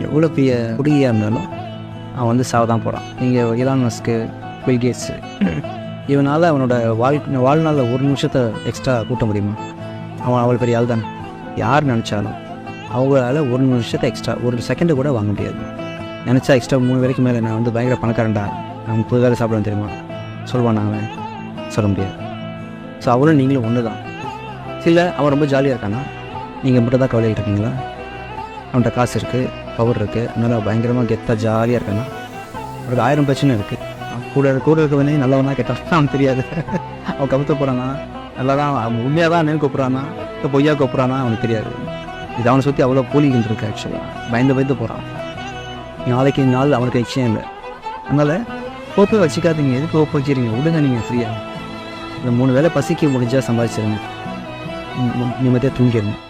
எவ்வளோ பெரிய குடியாக இருந்தாலும் அவன் வந்து சாவ தான் போகிறான். நீங்கள் இலான் மஸ்க்கு, பில் கேட்ஸு, இவனால் அவனோட வாழ்நாளில் ஒரு நிமிஷத்தை எக்ஸ்ட்ரா கூட்ட முடியுமா? அவன் அவ்வளோ பெரிய ஆள் தானே. யார் நினச்சாலும் அவங்களால ஒரு நிமிஷத்தை எக்ஸ்ட்ரா ஒரு செகண்டு கூட வாங்க முடியாது. நினச்சா எக்ஸ்ட்ரா 3 வேலைக்கு மேலே நான் வந்து பயங்கர பணக்காரன்டா, நான் 30 வேலை சாப்பிடுவேன் தெரியுமா சொல்லுவான். அவன் சொல்ல முடியாது. ஸோ அவளும் நீங்களும் ஒன்று தான். சில அவன் ரொம்ப ஜாலியாக இருக்கானா, நீங்கள் மட்டும் தான் கவலையில் இருக்கீங்களா? அவன்கிட்ட காசு இருக்குது, பவர் இருக்குது, அதனால் பயங்கரமாக கெத்தாக ஜாலியாக இருக்கானா? அவனுக்கு 1000 பிரச்சனை இருக்குது. கூட இருக்கவனே நல்லவனா கெட்டவனா அவன் தெரியாது. அவன் கவுத்த போகிறானா, நல்லா தான் அவன் உண்மையாக தான் என்னன்னு கூப்பிட்றானா, இப்போ பொய்யா கூப்பிட்றானா அவனுக்கு தெரியாது. இது அவனை சுற்றி அவ்வளோ போலிகள் இருக்குது. ஆக்சுவலாக பயந்து போகிறான். நாளைக்கு நாள் அவனுக்கு நிச்சயம் இல்லை. அதனால் கோப்பை வச்சுக்காதீங்க. எதுக்கு கோப்பை வச்சுருங்க? விடுங்க, நீங்கள் ஃப்ரீயாக இந்த 3 வேளை பசிக்க முடிஞ்சால் சம்பாதிச்சிருங்க, நிம்மதியாக தூங்கிடணும்.